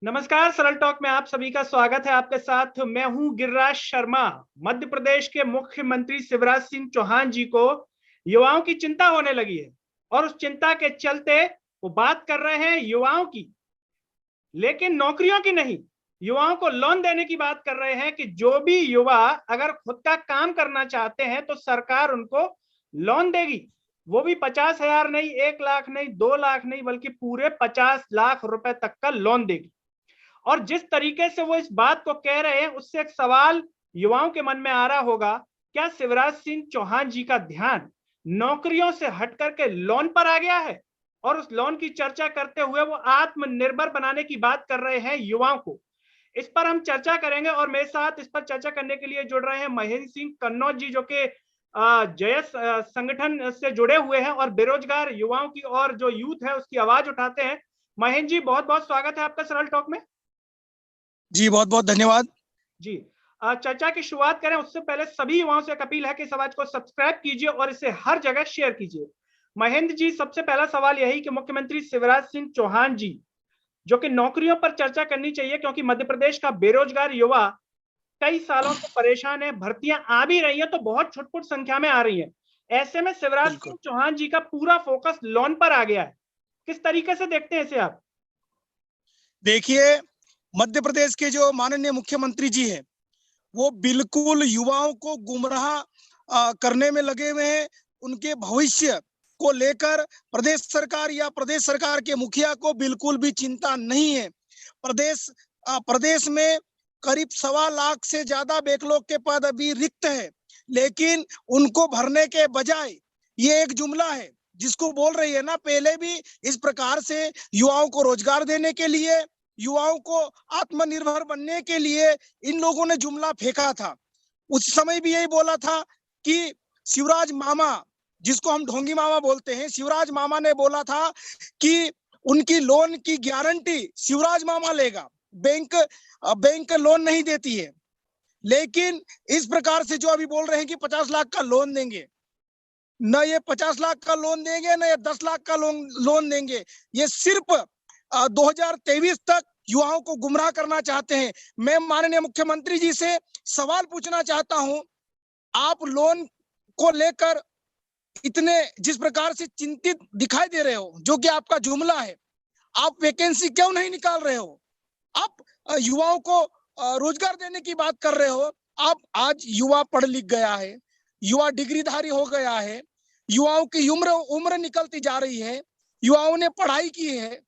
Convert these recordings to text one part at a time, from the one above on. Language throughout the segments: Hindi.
नमस्कार, सरल टॉक में आप सभी का स्वागत है। आपके साथ मैं हूं गिरिराज शर्मा। मध्य प्रदेश के मुख्यमंत्री शिवराज सिंह चौहान जी को युवाओं की चिंता होने लगी है और उस चिंता के चलते वो बात कर रहे हैं युवाओं की, लेकिन नौकरियों की नहीं। युवाओं को लोन देने की बात कर रहे हैं कि जो भी युवा अगर खुद का काम करना चाहते हैं तो सरकार उनको लोन देगी। वो भी 50,000 नहीं, 1 लाख नहीं, 2 लाख नहीं, बल्कि पूरे 50 लाख रुपए तक का लोन देगी। और जिस तरीके से वो इस बात को कह रहे हैं, उससे एक सवाल युवाओं के मन में आ रहा होगा, क्या शिवराज सिंह चौहान जी का ध्यान नौकरियों से हट करके लोन पर आ गया है? और उस लोन की चर्चा करते हुए वो आत्मनिर्भर बनाने की बात कर रहे हैं युवाओं को। इस पर हम चर्चा करेंगे और मेरे साथ इस पर चर्चा करने के लिए जुड़ रहे हैं महेंद्र सिंह कन्नौज जी, जो कि जयस संगठन से जुड़े हुए हैं और बेरोजगार युवाओं की और जो यूथ है उसकी आवाज उठाते हैं। महेंद्र जी, बहुत बहुत स्वागत है आपका सरल टॉक में। जी बहुत बहुत धन्यवाद। जी। चर्चा की शुरुआत करें उससे पहले सभी युवाओं से एक अपील है कि इस आवाज को सब्सक्राइब कीजिए और इसे हर जगह शेयर कीजिए। महेंद्र जी, सबसे पहला सवाल यही कि मुख्यमंत्री शिवराज सिंह चौहान जी, जो कि नौकरियों पर चर्चा करनी चाहिए क्योंकि मध्य प्रदेश का बेरोजगार युवा कई सालों से परेशान है, भर्तियां आ भी रही हैं तो बहुत छुटपुट संख्या में आ रही हैं। ऐसे में शिवराज बिल्कुल। सिंह चौहान जी का पूरा फोकस लोन पर आ गया है। किस तरीके से देखते हैं इसे आप? देखिए, मध्य प्रदेश के जो माननीय मुख्यमंत्री जी हैं, वो बिल्कुल युवाओं को गुमराह करने में लगे हुए हैं। उनके भविष्य को लेकर प्रदेश सरकार के मुखिया को बिल्कुल भी चिंता नहीं है। प्रदेश में करीब 1.25 लाख से ज्यादा बैकलॉग के पद अभी रिक्त है, लेकिन उनको भरने के बजाय ये एक जुमला है जिसको बोल रही है ना, पहले भी इस प्रकार से युवाओं को रोजगार देने के लिए, युवाओं को आत्मनिर्भर बनने के लिए इन लोगों ने जुमला फेंका था। उस समय भी यही बोला था कि शिवराज मामा, जिसको हम ढोंगी मामा बोलते हैं, शिवराज मामा ने बोला था कि उनकी लोन की गारंटी शिवराज मामा लेगा, बैंक बैंक लोन नहीं देती है। लेकिन इस प्रकार से जो अभी बोल रहे हैं कि 50 लाख का लोन देंगे, न ये 50 लाख का लोन देंगे, न ये 10 लाख का लोन देंगे। ये सिर्फ 2023 तक युवाओं को गुमराह करना चाहते हैं। मैं माननीय मुख्यमंत्री जी से सवाल पूछना चाहता हूं, आप लोन को लेकर इतने जिस प्रकार से चिंतित दिखाई दे रहे हो, जो कि आपका जुमला है, आप वैकेंसी क्यों नहीं निकाल रहे हो? आप युवाओं को रोजगार देने की बात कर रहे हो। आप आज युवा पढ़ लिख गया है, युवा डिग्रीधारी हो गया है, युवाओं की उम्र उम्र निकलती जा रही है, युवाओं ने पढ़ाई की है,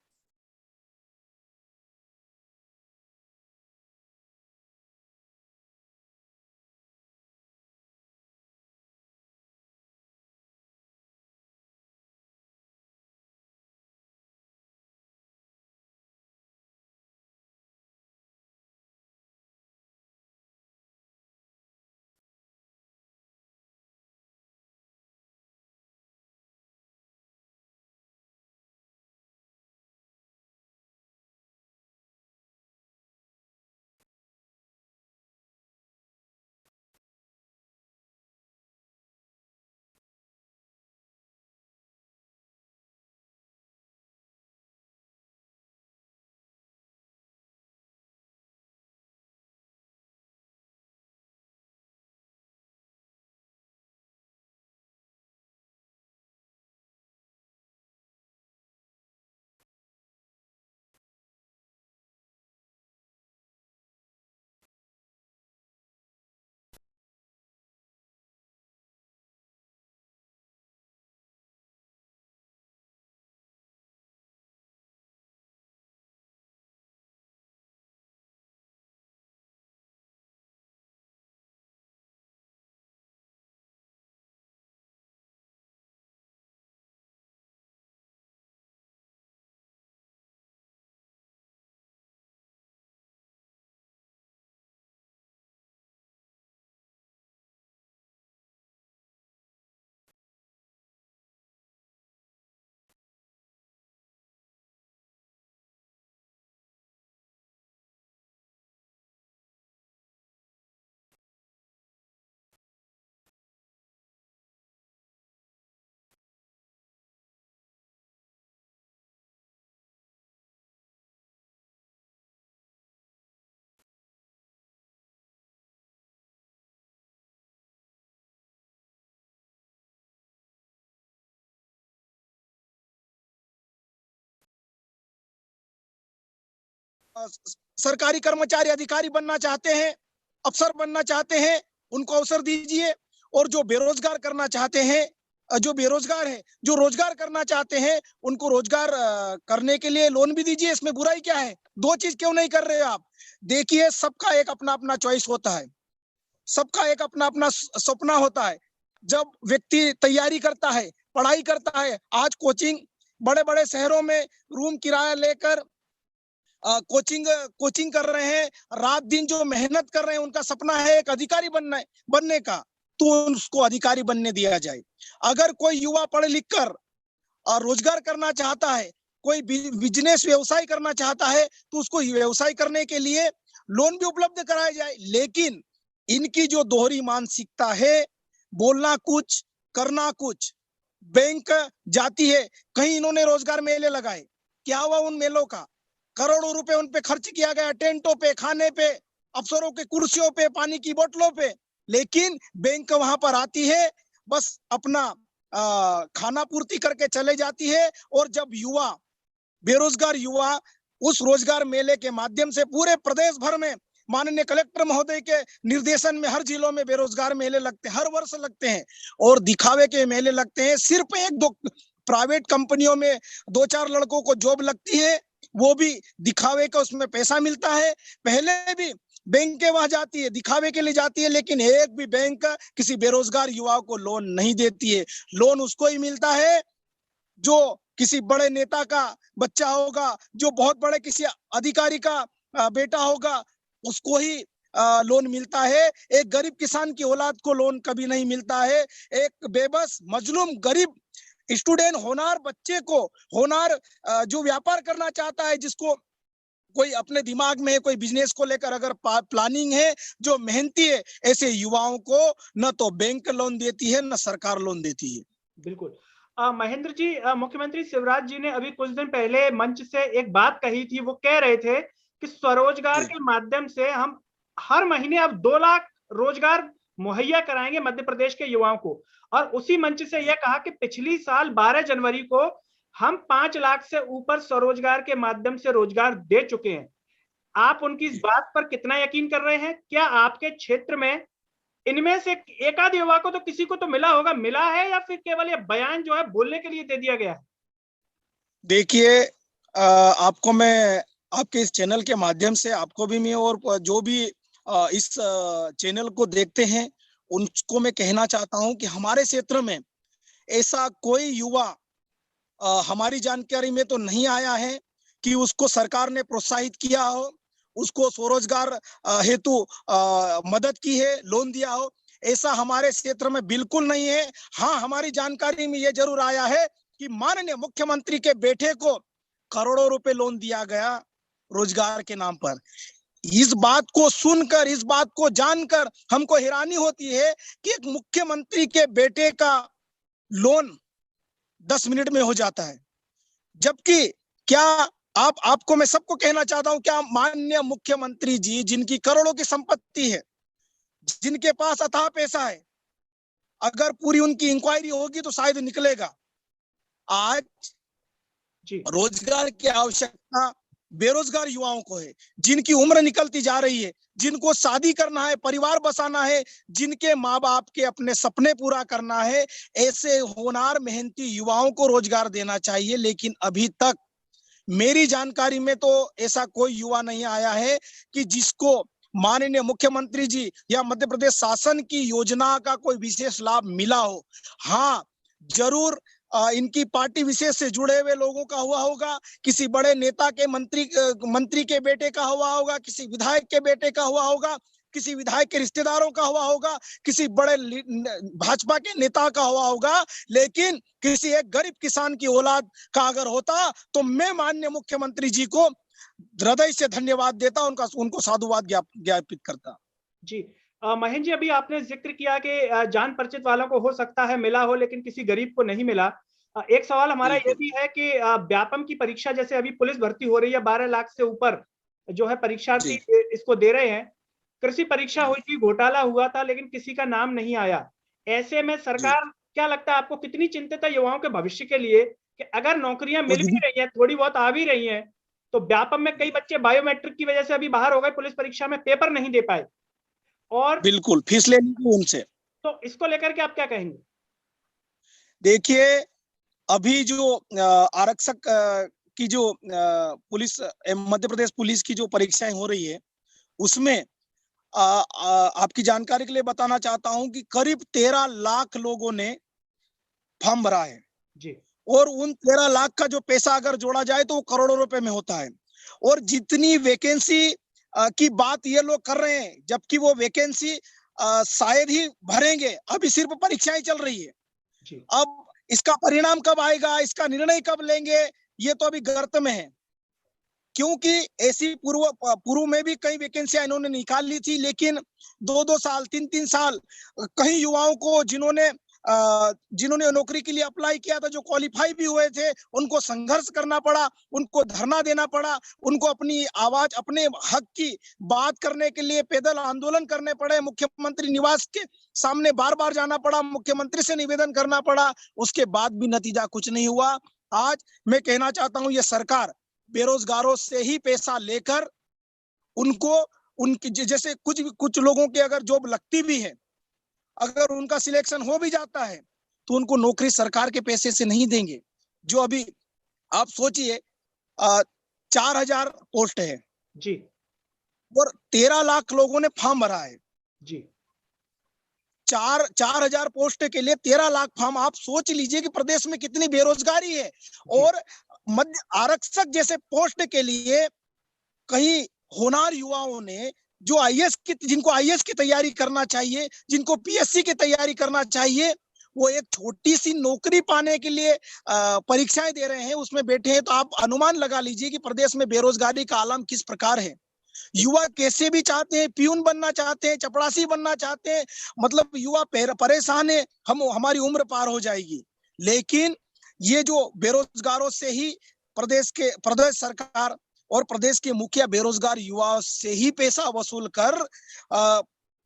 सरकारी कर्मचारी अधिकारी बनना चाहते हैं, अफसर बनना चाहते हैं, उनको अवसर दीजिए। और जो बेरोजगार करना चाहते हैं, जो बेरोजगार है, जो रोजगार करना चाहते हैं, उनको रोजगार करने के लिए लोन भी दीजिए। इसमें बुराई क्या है? दो चीज क्यों नहीं कर रहे आप? देखिए, सबका एक अपना अपना चॉइस होता है, सबका एक अपना अपना सपना होता है। जब व्यक्ति तैयारी करता है, पढ़ाई करता है, आज कोचिंग बड़े बड़े शहरों में रूम किराया लेकर कोचिंग कोचिंग कर रहे हैं, रात दिन जो मेहनत कर रहे हैं, उनका सपना है एक अधिकारी बनने का, तो उसको अधिकारी बनने दिया जाए। अगर कोई युवा पढ़ लिख कर रोजगार करना चाहता है, कोई बिजनेस व्यवसाय करना चाहता है, तो उसको व्यवसाय करने के लिए लोन भी उपलब्ध कराया जाए। लेकिन इनकी जो दोहरी मानसिकता है, बोलना कुछ करना कुछ। बैंक जाती है, कहीं इन्होंने रोजगार मेले लगाए, क्या हुआ उन मेलों का? करोड़ों रुपए उन पे खर्च किया गया, टेंटों पे, खाने पे, अफसरों के कुर्सियों पे, पानी की बोतलों पे। लेकिन बैंक वहां पर आती है, बस अपना खाना पूर्ति करके चले जाती है। और जब युवा, बेरोजगार युवा उस रोजगार मेले के माध्यम से पूरे प्रदेश भर में माननीय कलेक्टर महोदय के निर्देशन में हर जिलों में बेरोजगार मेले लगते हैं, हर वर्ष लगते हैं, और दिखावे के मेले लगते हैं। सिर्फ एक दो प्राइवेट कंपनियों में दो चार लड़कों को जॉब लगती है, वो भी दिखावे का, उसमें पैसा मिलता है। पहले भी बैंक वहां जाती है, दिखावे के लिए जाती है, लेकिन एक भी बैंक किसी बेरोजगार युवा को लोन नहीं देती है। लोन उसको ही मिलता है जो किसी बड़े नेता का बच्चा होगा, जो बहुत बड़े किसी अधिकारी का बेटा होगा, उसको ही लोन मिलता है। एक गरीब किसान की औलाद को लोन कभी नहीं मिलता है। एक बेबस मजलूम गरीब स्टूडेंट, होनार बच्चे को, होनार जो व्यापार करना चाहता है, जिसको कोई अपने दिमाग में कोई बिजनेस को लेकर अगर प्लानिंग है, जो मेहनती है, ऐसे युवाओं को न तो बैंक लोन देती है, न सरकार लोन देती है। बिल्कुल। महेंद्र जी, मुख्यमंत्री शिवराज जी ने अभी कुछ दिन पहले मंच से एक बात कही थी। वो कह रहे थे कि स्वरोजगार के माध्यम से हम हर महीने अब 2 लाख रोजगार मुहैया कराएंगे मध्य प्रदेश के युवाओं को। और उसी मंच से यह कहा कि पिछली साल 12 जनवरी को हम 5 लाख से ऊपर स्वरोजगार के माध्यम से रोजगार दे चुके हैं। आप उनकी इस बात पर कितना यकीन कर रहे हैं? क्या आपके क्षेत्र में इनमें से एक आध युवा को तो, किसी को तो मिला होगा, मिला है, या फिर केवल ये बयान जो है बोलने के लिए दे दिया गया है? देखिए, आपको मैं आपके इस चैनल के माध्यम से, आपको भी मैं, और जो भी इस चैनल को देखते हैं, उनको मैं कहना चाहता हूं कि हमारे क्षेत्र में ऐसा कोई युवा हमारी जानकारी में तो नहीं आया है कि उसको सरकार ने प्रोत्साहित किया हो, उसको स्वरोजगार हेतु मदद की है, लोन दिया हो। ऐसा हमारे क्षेत्र में बिल्कुल नहीं है। हाँ, हमारी जानकारी में यह जरूर आया है कि माननीय मुख्यमंत्री के बेटे को करोड़ों रुपए लोन दिया गया रोजगार के नाम पर। इस बात को सुनकर, इस बात को जानकर हमको हैरानी होती है कि एक मुख्यमंत्री के बेटे का लोन 10 मिनट में हो जाता है। जबकि क्या आपको मैं सबको कहना चाहता हूं, क्या माननीय मुख्यमंत्री जी, जिनकी करोड़ों की संपत्ति है, जिनके पास अथाह पैसा है, अगर पूरी उनकी इंक्वायरी होगी तो शायद निकलेगा। आज जी, रोजगार की आवश्यकता बेरोजगार युवाओं को है, जिनकी उम्र निकलती जा रही है, जिनको शादी करना है, परिवार बसाना है, जिनके माँ बाप के अपने सपने पूरा करना है, ऐसे होनहार मेहनती युवाओं को रोजगार देना चाहिए। लेकिन अभी तक मेरी जानकारी में तो ऐसा कोई युवा नहीं आया है कि जिसको माननीय मुख्यमंत्री जी या मध्य प्रदेश शासन की योजना का कोई विशेष लाभ मिला हो। हाँ, जरूर इनकी पार्टी विशेष से जुड़े हुए लोगों का हुआ होगा, किसी बड़े नेता के मंत्री के बेटे का हुआ होगा, किसी विधायक के बेटे का हुआ होगा, किसी विधायक के रिश्तेदारों का हुआ होगा, किसी बड़े भाजपा के नेता का हुआ होगा। लेकिन किसी एक गरीब किसान की औलाद का अगर होता तो मैं माननीय मुख्यमंत्री जी को हृदय से धन्यवाद देता, उनको साधुवाद ज्ञापित करता। जी। महेंद्र जी, अभी आपने जिक्र किया कि जान परिचित वालों को हो सकता है मिला हो, लेकिन किसी गरीब को नहीं मिला। एक सवाल हमारा ये भी है कि व्यापम की परीक्षा, जैसे अभी पुलिस भर्ती हो रही है, 12 लाख से ऊपर जो है परीक्षार्थी इसको दे रहे हैं। कृषि परीक्षा हुई थी, घोटाला हुआ था, लेकिन किसी का नाम नहीं आया। ऐसे में सरकार, क्या लगता है आपको, कितनी चिंतित है युवाओं के भविष्य के लिए कि अगर नौकरियां मिल भी रही हैं, थोड़ी बहुत आ भी रही हैं, तो व्यापम में कई बच्चे बायोमेट्रिक की वजह से अभी बाहर हो गए, पुलिस परीक्षा में पेपर नहीं दे पाए, और बिल्कुल फीस लेनी थी उनसे। तो इसको लेकर के आप क्या कहेंगे? देखिए, अभी जो आरक्षक की जो पुलिस मध्य प्रदेश पुलिस की जो परीक्षाएं हो रही है, उसमें आपकी जानकारी के लिए बताना चाहता हूं कि करीब 13 लाख लोगों ने फॉर्म भरा है जी और उन 13 लाख का जो पैसा अगर जोड़ा जाए तो वो करोड़ों रुपए में होता है। और जितनी वैकेंसी की बात ये लोग कर रहे हैं, जबकि वो वैकेंसी शायद ही भरेंगे, अभी सिर्फ परीक्षाएं चल रही है। जी अब इसका परिणाम कब आएगा, इसका निर्णय कब लेंगे, ये तो अभी गर्त में है। क्योंकि ऐसी पूर्व में भी कई वैकेंसियां इन्होंने निकाली थी, लेकिन 2-2 साल 3-3 साल कई युवाओं को जिन्होंने नौकरी के लिए अप्लाई किया था, जो क्वालिफाई भी हुए थे, उनको संघर्ष करना पड़ा, उनको धरना देना पड़ा, उनको अपनी आवाज, अपने हक की बात करने के लिए पैदल आंदोलन करने पड़े, मुख्यमंत्री निवास के सामने बार बार जाना पड़ा, मुख्यमंत्री से निवेदन करना पड़ा, उसके बाद भी नतीजा कुछ नहीं हुआ। आज मैं कहना चाहता हूं, ये सरकार बेरोजगारों से ही पैसा लेकर उनको, उनकी जैसे कुछ लोगों के अगर जॉब लगती भी है, अगर उनका सिलेक्शन हो भी जाता है, तो उनको नौकरी सरकार के पैसे से नहीं देंगे। जो अभी आप सोचिए, 4,000 पोस्ट है जी और 13 लाख लोगों ने फॉर्म भरा है। जी 4,000 पोस्ट के लिए 13 लाख फॉर्म, आप सोच लीजिए कि प्रदेश में कितनी बेरोजगारी है। और मध्य आरक्षक जैसे पोस्ट के लिए कई होनहार युवाओं ने, जो जिनको आईएएस की तैयारी करना चाहिए, जिनको पीएससी की तैयारी करना चाहिए, वो एक छोटी सी नौकरी पाने के लिए परीक्षाएं दे रहे हैं, उसमें बैठे हैं। तो आप अनुमान लगा लीजिए कि प्रदेश में बेरोजगारी का आलम किस प्रकार है। युवा कैसे भी चाहते हैं, पियून बनना चाहते हैं, चपरासी बनना चाहते हैं, मतलब युवा परेशान है, हमारी उम्र पार हो जाएगी। लेकिन ये जो बेरोजगारों से ही प्रदेश सरकार और प्रदेश के मुखिया बेरोजगार युवाओं से ही पैसा वसूल कर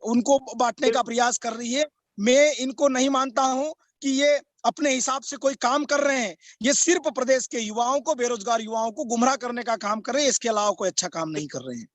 उनको बांटने का प्रयास कर रही है। मैं इनको नहीं मानता हूं कि ये अपने हिसाब से कोई काम कर रहे हैं। ये सिर्फ प्रदेश के युवाओं को, बेरोजगार युवाओं को गुमराह करने का काम कर रहे हैं, इसके अलावा कोई अच्छा काम नहीं कर रहे हैं।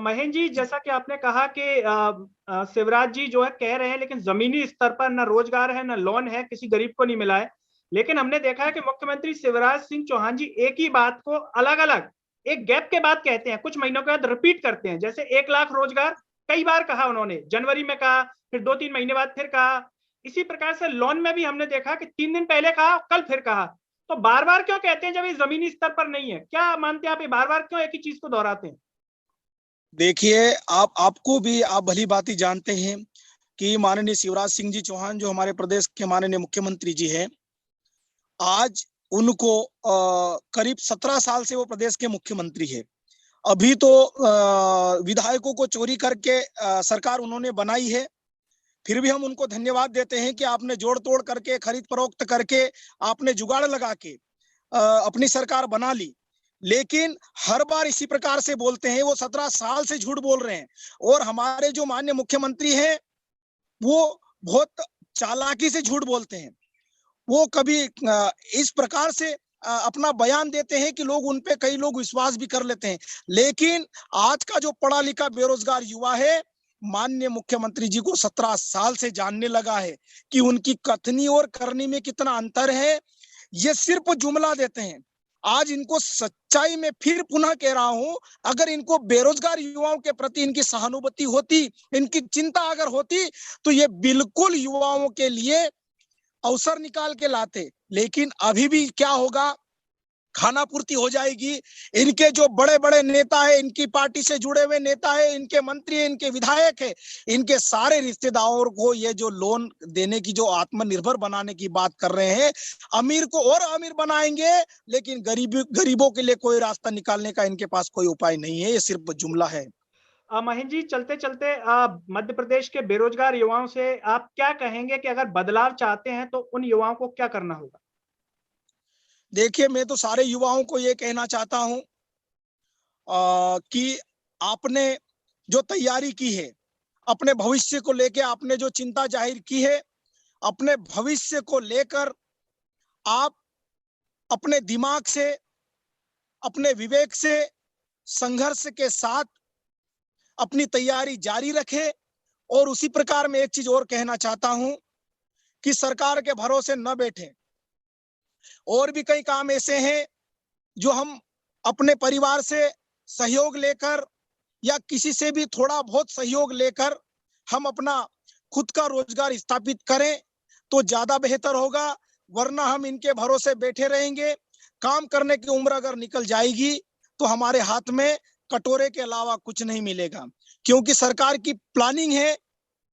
महेंद्र जी, जैसा कि आपने कहा कि शिवराज जी जो है कह रहे हैं, लेकिन जमीनी स्तर पर न रोजगार है, न लोन है, किसी गरीब को नहीं मिला है। लेकिन हमने देखा है कि मुख्यमंत्री शिवराज सिंह चौहान जी एक ही बात को अलग अलग एक गैप के बाद कहते हैं, कुछ महीनों के बाद रिपीट करते हैं। जैसे 1 लाख रोजगार कई बार कहा उन्होंने, जनवरी में कहा, फिर 2-3 महीने बाद फिर कहा। इसी प्रकार से लोन में भी हमने देखा कि 3 दिन पहले कहा, कल फिर कहा। तो बार बार क्यों कहते हैं जब ये जमीनी स्तर पर नहीं है? क्या मानते हैं आप, ये बार बार क्यों एक ही चीज को दोहराते हैं? देखिए, आपको भी, आप भली भांति जानते हैं कि माननीय शिवराज सिंह जी चौहान जो हमारे प्रदेश के माननीय मुख्यमंत्री जी हैं, आज उनको करीब 17 साल से वो प्रदेश के मुख्यमंत्री है। अभी तो विधायकों को चोरी करके सरकार उन्होंने बनाई है, फिर भी हम उनको धन्यवाद देते हैं कि आपने जोड़ तोड़ करके, खरीद फरोख्त करके, आपने जुगाड़ लगा के अपनी सरकार बना ली। लेकिन हर बार इसी प्रकार से बोलते हैं, वो 17 साल से झूठ बोल रहे हैं। और हमारे जो माननीय मुख्यमंत्री हैं, वो बहुत चालाकी से झूठ बोलते हैं। वो कभी इस प्रकार से अपना बयान देते हैं कि लोग, उन पे कई लोग विश्वास भी कर लेते हैं। लेकिन आज का जो पढ़ा लिखा बेरोजगार युवा है, माननीय मुख्यमंत्री जी को 17 साल से जानने लगा है कि उनकी कथनी और करनी में कितना अंतर है। ये सिर्फ जुमला देते हैं। आज इनको सच्चाई में फिर पुनः कह रहा हूं, अगर इनको बेरोजगार युवाओं के प्रति इनकी सहानुभूति होती, इनकी चिंता अगर होती, तो ये बिल्कुल युवाओं के लिए अवसर निकाल के लाते। लेकिन अभी भी क्या होगा, खाना पूर्ति हो जाएगी। इनके जो बड़े बड़े नेता है, इनकी पार्टी से जुड़े हुए नेता है, इनके मंत्री है, इनके विधायक है, इनके सारे रिश्तेदारों को ये जो लोन देने की, जो आत्मनिर्भर बनाने की बात कर रहे हैं, अमीर को और अमीर बनाएंगे, लेकिन गरीबों के लिए कोई रास्ता निकालने का इनके पास कोई उपाय नहीं है। ये सिर्फ जुमला है। महेंद्र जी, चलते चलते मध्य प्रदेश के बेरोजगार युवाओं से आप क्या कहेंगे कि अगर बदलाव चाहते हैं तो उन युवाओं को क्या करना होगा? देखिए, मैं तो सारे युवाओं को ये कहना चाहता हूं कि आपने जो तैयारी की है, अपने भविष्य को लेके आपने जो चिंता जाहिर की है, अपने भविष्य को लेकर आप अपने दिमाग से अपने विवेक से संघर्ष के साथ अपनी तैयारी जारी रखे। और उसी प्रकार मैं एक चीज और कहना चाहता हूं कि सरकार के भरोसे न बैठे। और भी कई काम ऐसे हैं जो हम अपने परिवार से सहयोग लेकर या किसी से भी थोड़ा बहुत सहयोग लेकर हम अपना खुद का रोजगार स्थापित करें तो ज्यादा बेहतर होगा। वरना हम इनके भरोसे बैठे रहेंगे, काम करने की उम्र अगर निकल जाएगी तो हमारे हाथ में कटोरे के अलावा कुछ नहीं मिलेगा। क्योंकि सरकार की प्लानिंग है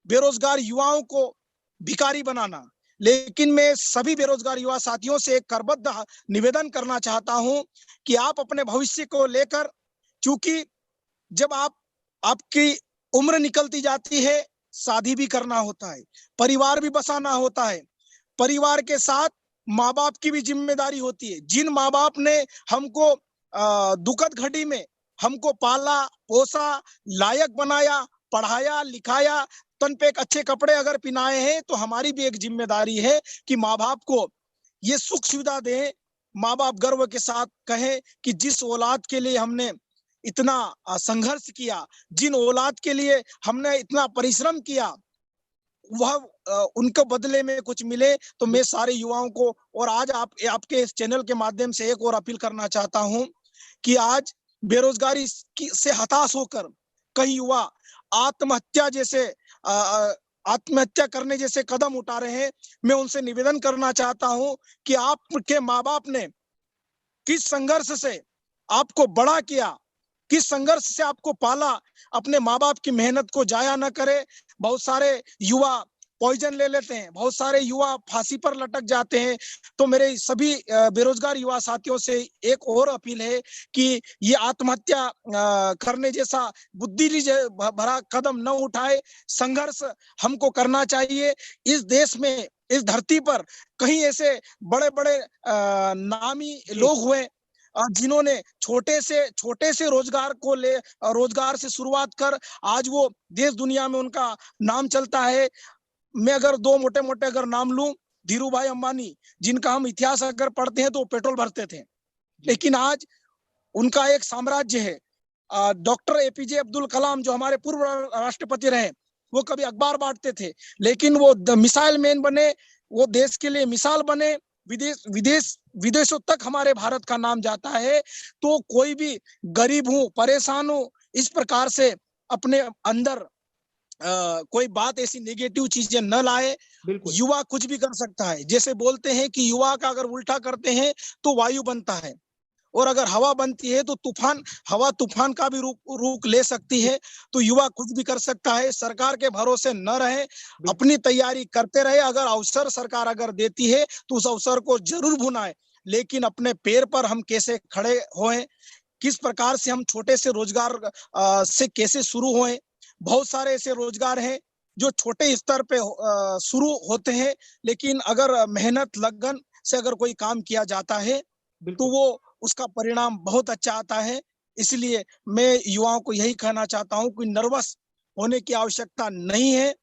बेरोजगार युवाओं को भिखारी बनाना। लेकिन मैं सभी बेरोजगार युवा साथियों से एक करबद्ध निवेदन करना चाहता हूं कि आप अपने भविष्य को लेकर, चूंकि जब आपकी उम्र निकलती जाती है, शादी भी करना होता है, परिवार भी बसाना होता है, परिवार के साथ माँ बाप की भी जिम्मेदारी होती है। जिन माँ बाप ने हमको दुखद घड़ी में हमको पाला पोसा, लायक बनाया, पढ़ाया लिखाया, तन पे एक अच्छे कपड़े अगर पहनाए हैं, तो हमारी भी एक जिम्मेदारी है कि माँ बाप को ये सुख सुविधा दें। माँ बाप गर्व के साथ कहें कि जिस औलाद के लिए हमने इतना संघर्ष किया, जिन औलाद के लिए हमने इतना परिश्रम किया, वह उनके बदले में कुछ मिले। तो मैं सारे युवाओं को और आज आपके इस चैनल के माध्यम से एक और अपील करना चाहता हूं कि आज बेरोजगारी से हताश होकर कई युवा आत्महत्या करने जैसे कदम उठा रहे हैं। मैं उनसे निवेदन करना चाहता हूं कि आपके माँ बाप ने किस संघर्ष से आपको बड़ा किया, किस संघर्ष से आपको पाला, अपने माँ बाप की मेहनत को जाया न करे। बहुत सारे युवा पॉइजन ले लेते हैं, बहुत सारे युवा फांसी पर लटक जाते हैं। तो मेरे सभी बेरोजगार युवा साथियों से एक और अपील है कि ये आत्महत्या करने जैसा बुद्धिजीवी भरा कदम न उठाए। संघर्ष हमको करना चाहिए। इस देश में, इस धरती पर कहीं ऐसे बड़े बड़े नामी लोग हुए जिन्होंने छोटे से रोजगार से शुरुआत कर आज वो देश दुनिया में उनका नाम चलता है। मैं अगर दो मोटे मोटे अगर नाम लूं, धीरू भाई अंबानी, जिनका हम इतिहास अगर पढ़ते हैं तो पेट्रोल भरते थे, लेकिन आज उनका एक साम्राज्य है। डॉक्टर एपीजे अब्दुल कलाम जो हमारे पूर्व राष्ट्रपति रहे, वो कभी अखबार बांटते थे, लेकिन वो मिसाइल मैन बने, वो देश के लिए मिसाल बने। विदेशों तक हमारे भारत का नाम जाता है। तो कोई भी गरीब हूं, परेशान हूं, इस प्रकार से अपने अंदर कोई बात ऐसी नेगेटिव चीजें न लाए। युवा कुछ भी कर सकता है। जैसे बोलते हैं कि युवा का अगर उल्टा करते हैं तो वायु बनता है, और अगर हवा बनती है तो हवा तूफान का भी रूप ले सकती है। तो युवा कुछ भी कर सकता है। सरकार के भरोसे न रहे, अपनी तैयारी करते रहे। अगर अवसर सरकार अगर देती है तो उस अवसर को जरूर भुनाए, लेकिन अपने पैर पर हम कैसे खड़े होएं, किस प्रकार से हम छोटे से रोजगार से कैसे शुरू होएं। बहुत सारे ऐसे रोजगार हैं जो छोटे स्तर पे शुरू होते हैं, लेकिन अगर मेहनत लगन से अगर कोई काम किया जाता है तो वो उसका परिणाम बहुत अच्छा आता है। इसलिए मैं युवाओं को यही कहना चाहता हूं कि नर्वस होने की आवश्यकता नहीं है।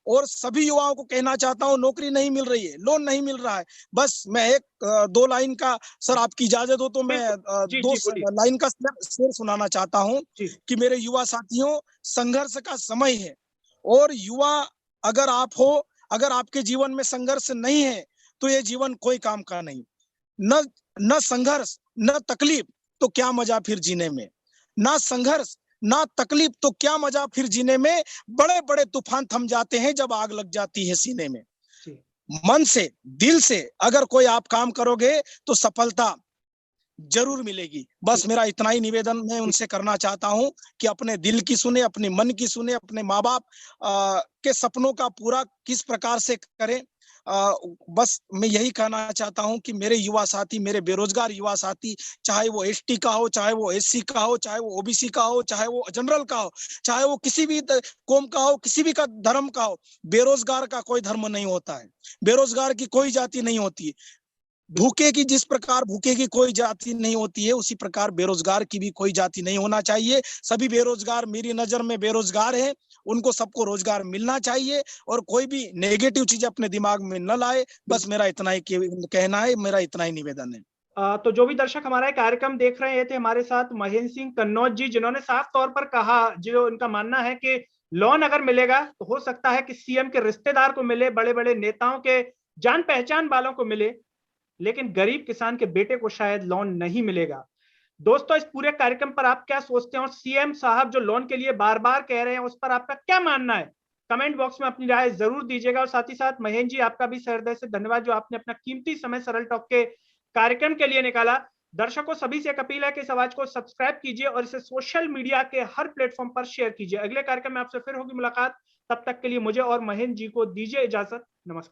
और सभी युवाओं को कहना चाहता हूं, नौकरी नहीं मिल रही है, लोन नहीं मिल रहा है, बस मैं एक दो लाइन का, सर आपकी इजाजत हो तो मैं दो लाइन का शेर सुनाना चाहता हूं कि मेरे युवा साथियों, संघर्ष का समय है। और युवा अगर आप हो, अगर आपके जीवन में संघर्ष नहीं है तो ये जीवन कोई काम का नहीं। न संघर्ष न तकलीफ तो क्या मजा फिर जीने में, ना संघर्ष ना तकलीफ तो क्या मजा फिर जीने में। बड़े बड़े तूफान थम जाते हैं जब आग लग जाती है सीने में। मन से, दिल से अगर कोई आप काम करोगे तो सफलता जरूर मिलेगी। बस मेरा इतना ही निवेदन मैं उनसे करना चाहता हूं कि अपने दिल की सुने, अपने मन की सुने, अपने माँ बाप के सपनों का पूरा किस प्रकार से करें। बस मैं यही कहना चाहता हूं कि मेरे युवा साथी, मेरे बेरोजगार युवा साथी, चाहे वो एसटी का हो, चाहे वो एससी का हो, चाहे वो ओबीसी का हो, चाहे वो जनरल का हो, चाहे वो किसी भी कौम का हो, किसी भी का धर्म का हो, बेरोजगार का कोई धर्म नहीं होता है, बेरोजगार की कोई जाति नहीं होती है। भूखे की जिस प्रकार भूखे की कोई जाति नहीं होती है, उसी प्रकार बेरोजगार की भी कोई जाति नहीं होना चाहिए। सभी बेरोजगार मेरी नजर में बेरोजगार हैं, उनको सबको रोजगार मिलना चाहिए और कोई भी नेगेटिव चीज अपने दिमाग में न लाए। बस मेरा इतना ही कहना है, मेरा इतना ही निवेदन है। तो जो भी दर्शक हमारा कार्यक्रम देख रहे हैं, ये थे हमारे साथ महेंद्र सिंह कन्नौज जी, जिन्होंने साफ तौर पर कहा, जो उनका मानना है कि लोन अगर मिलेगा तो हो सकता है कि सीएम के रिश्तेदार को मिले, बड़े बड़े नेताओं के जान पहचान वालों को मिले, लेकिन गरीब किसान के बेटे को शायद लोन नहीं मिलेगा। दोस्तों, इस पूरे कार्यक्रम पर आप क्या सोचते हैं और सीएम साहब जो लोन के लिए बार बार कह रहे हैं, उस पर आपका क्या मानना है? कमेंट बॉक्स में अपनी राय जरूर दीजिएगा। और साथ ही साथ महेंद्र जी, आपका भी हृदय से धन्यवाद, जो आपने अपना कीमती समय सरल टॉक के कार्यक्रम के लिए निकाला। दर्शकों सभी से एक अपील है कि इस आवाज को सब्सक्राइब कीजिए और इसे सोशल मीडिया के हर प्लेटफॉर्म पर शेयर कीजिए। अगले कार्यक्रम में आपसे फिर होगी मुलाकात, तब तक के लिए मुझे और महेंद्र जी को दीजिए इजाजत। नमस्कार।